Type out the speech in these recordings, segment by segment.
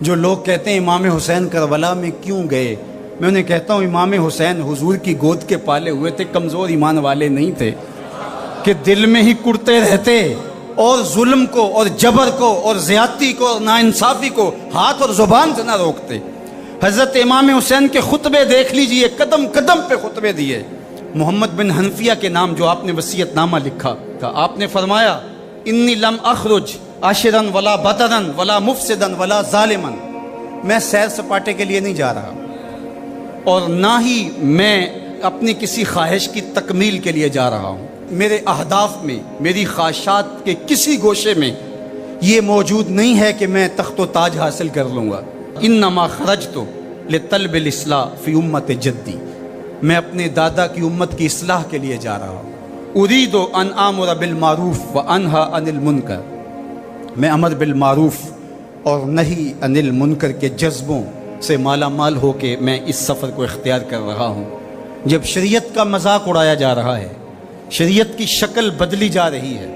جو لوگ کہتے ہیں امام حسین کربلا میں کیوں گئے، میں انہیں کہتا ہوں امام حسین حضور کی گود کے پالے ہوئے تھے، کمزور ایمان والے نہیں تھے کہ دل میں ہی کڑتے رہتے اور ظلم کو اور جبر کو اور زیادتی کو اور ناانصافی کو ہاتھ اور زبان سے نہ روکتے۔ حضرت امام حسین کے خطبے دیکھ لیجئے، قدم قدم پہ خطبے دیے۔ محمد بن حنفیہ کے نام جو آپ نے وصیت نامہ لکھا تھا، آپ نے فرمایا انی لم اخرج عاشرن ولا بدرن ولا مفسدن ولا ظالمن، میں سیر سپاٹے کے لیے نہیں جا رہا اور نہ ہی میں اپنی کسی خواہش کی تکمیل کے لیے جا رہا ہوں۔ میرے اہداف میں، میری خواہشات کے کسی گوشے میں یہ موجود نہیں ہے کہ میں تخت و تاج حاصل کر لوں گا۔ انما خرجت لطلب الاصلاح فی امت جدی، میں اپنے دادا کی امت کی اصلاح کے لیے جا رہا ہوں۔ اريد ان آمر بالمعروف وانہا عن المنکر، میں امر بالمعروف اور نہی عن المنکر کے جذبوں سے مالا مال ہو کے میں اس سفر کو اختیار کر رہا ہوں۔ جب شریعت کا مذاق اڑایا جا رہا ہے، شریعت کی شکل بدلی جا رہی ہے،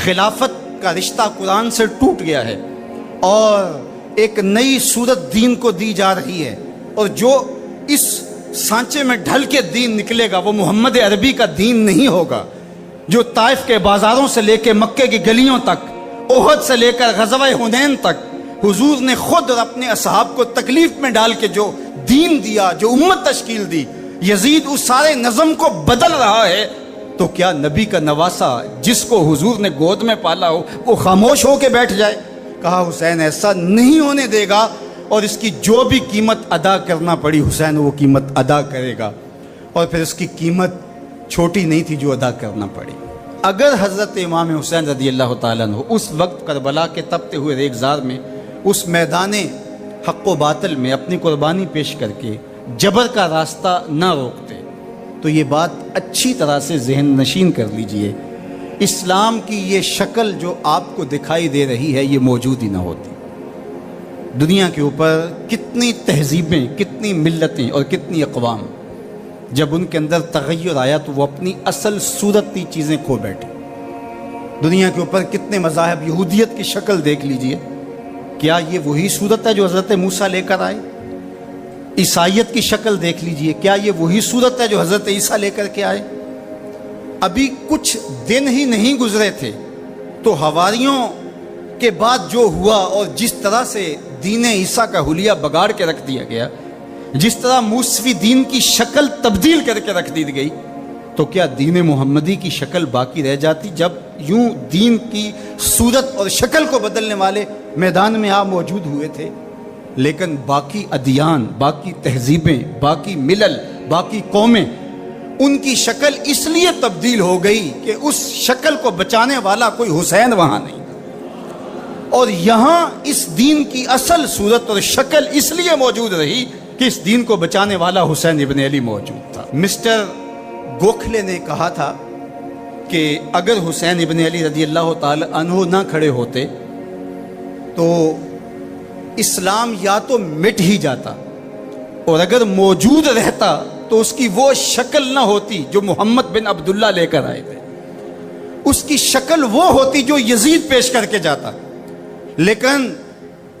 خلافت کا رشتہ قرآن سے ٹوٹ گیا ہے اور ایک نئی صورت دین کو دی جا رہی ہے، اور جو اس سانچے میں ڈھل کے دین نکلے گا وہ محمد عربی کا دین نہیں ہوگا، جو طائف کے بازاروں سے لے کے مکے کی گلیوں تک، احد سے لے کر غزوہ حنین تک حضور نے خود اور اپنے اصحاب کو تکلیف میں ڈال کے جو دین دیا، جو امت تشکیل دی، یزید اس سارے نظم کو بدل رہا ہے، تو کیا نبی کا نواسا جس کو حضور نے گود میں پالا ہو وہ خاموش ہو کے بیٹھ جائے؟ کہا حسین ایسا نہیں ہونے دے گا، اور اس کی جو بھی قیمت ادا کرنا پڑی حسین وہ قیمت ادا کرے گا، اور پھر اس کی قیمت چھوٹی نہیں تھی جو ادا کرنا پڑی۔ اگر حضرت امام حسین رضی اللہ تعالیٰ عنہ اس وقت کربلا کے تپتے ہوئے ریگزار میں، اس میدان حق و باطل میں اپنی قربانی پیش کر کے جبر کا راستہ نہ روکتے تو یہ بات اچھی طرح سے ذہن نشین کر لیجئے، اسلام کی یہ شکل جو آپ کو دکھائی دے رہی ہے یہ موجود ہی نہ ہوتی۔ دنیا کے اوپر کتنی تہذیبیں، کتنی ملتیں اور کتنی اقوام، جب ان کے اندر تغیر آیا تو وہ اپنی اصل صورتی چیزیں کھو بیٹھے۔ دنیا کے اوپر کتنے مذاہب، یہودیت کی شکل دیکھ لیجئے، کیا یہ وہی صورت ہے جو حضرت موسیٰ لے کر آئے؟ عیسائیت کی شکل دیکھ لیجئے، کیا یہ وہی صورت ہے جو حضرت عیسیٰ لے کر کے آئے؟ ابھی کچھ دن ہی نہیں گزرے تھے تو حواریوں کے بعد جو ہوا اور جس طرح سے دین عیسیٰ کا حلیہ بگاڑ کے رکھ دیا گیا، جس طرح موسوی دین کی شکل تبدیل کر کے رکھ دی گئی، تو کیا دین محمدی کی شکل باقی رہ جاتی؟ جب یوں دین کی صورت اور شکل کو بدلنے والے میدان میں آپ موجود ہوئے تھے، لیکن باقی ادیان، باقی تہذیبیں، باقی ملل، باقی قومیں، ان کی شکل اس لیے تبدیل ہو گئی کہ اس شکل کو بچانے والا کوئی حسین وہاں نہیں، اور یہاں اس دین کی اصل صورت اور شکل اس لیے موجود رہی کہ اس دین کو بچانے والا حسین ابن علی موجود تھا۔ مسٹر گوکھلے نے کہا تھا کہ اگر حسین ابن علی رضی اللہ تعالی عنہ نہ کھڑے ہوتے تو اسلام یا تو مٹ ہی جاتا، اور اگر موجود رہتا تو اس کی وہ شکل نہ ہوتی جو محمد بن عبداللہ لے کر آئے تھے، اس کی شکل وہ ہوتی جو یزید پیش کر کے جاتا۔ لیکن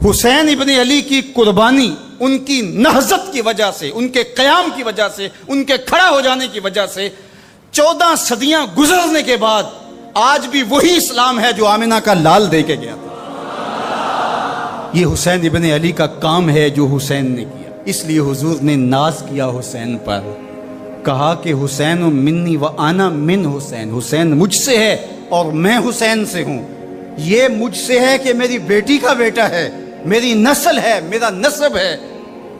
حسین ابن علی کی قربانی، ان کی نہضت کی وجہ سے، ان کے قیام کی وجہ سے، ان کے کھڑا ہو جانے کی وجہ سے 14 صدیاں گزرنے کے بعد آج بھی وہی اسلام ہے جو آمنہ کا لال دے کے گیا تھا۔ یہ حسین ابن علی کا کام ہے جو حسین نے کیا، اس لیے حضور نے ناز کیا حسین پر، کہا کہ حسین منی و انا من حسین، حسین مجھ سے ہے اور میں حسین سے ہوں۔ یہ مجھ سے ہے کہ میری بیٹی کا بیٹا ہے، میری نسل ہے، میرا نسب ہے،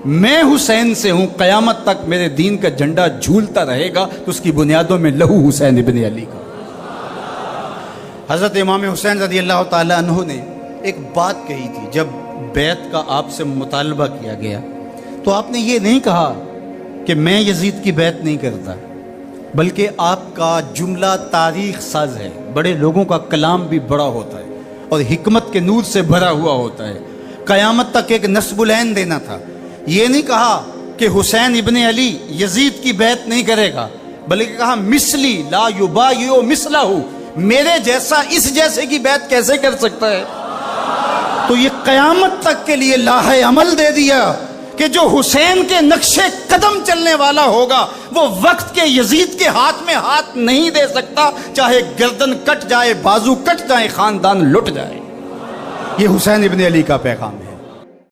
میں حسین سے ہوں، قیامت تک میرے دین کا جھنڈا جھولتا رہے گا، تو اس کی بنیادوں میں لہو حسین ابن علی کا۔ حضرت امام حسین رضی اللہ تعالی عنہ نے ایک بات کہی تھی جب بیعت کا آپ سے مطالبہ کیا گیا، تو آپ نے یہ نہیں کہا کہ میں یزید کی بیعت نہیں کرتا، بلکہ آپ کا جملہ تاریخ ساز ہے، بڑے لوگوں کا کلام بھی بڑا ہوتا ہے اور حکمت کے نور سے بھرا ہوا ہوتا ہے، قیامت تک ایک نصب العین دینا تھا۔ یہ نہیں کہا کہ حسین ابن علی یزید کی بیعت نہیں کرے گا، بلکہ کہا مثلی لا یبایع مثلہ، میرے جیسا اس جیسے کی بیعت کیسے کر سکتا ہے؟ تو یہ قیامت تک کے لیے لاہ عمل دے دیا کہ جو حسین کے نقشے قدم چلنے والا ہوگا وہ وقت کے یزید کے ہاتھ میں ہاتھ نہیں دے سکتا، چاہے گردن کٹ جائے، بازو کٹ جائے، خاندان لٹ جائے۔ یہ حسین ابن علی کا پیغام ہے۔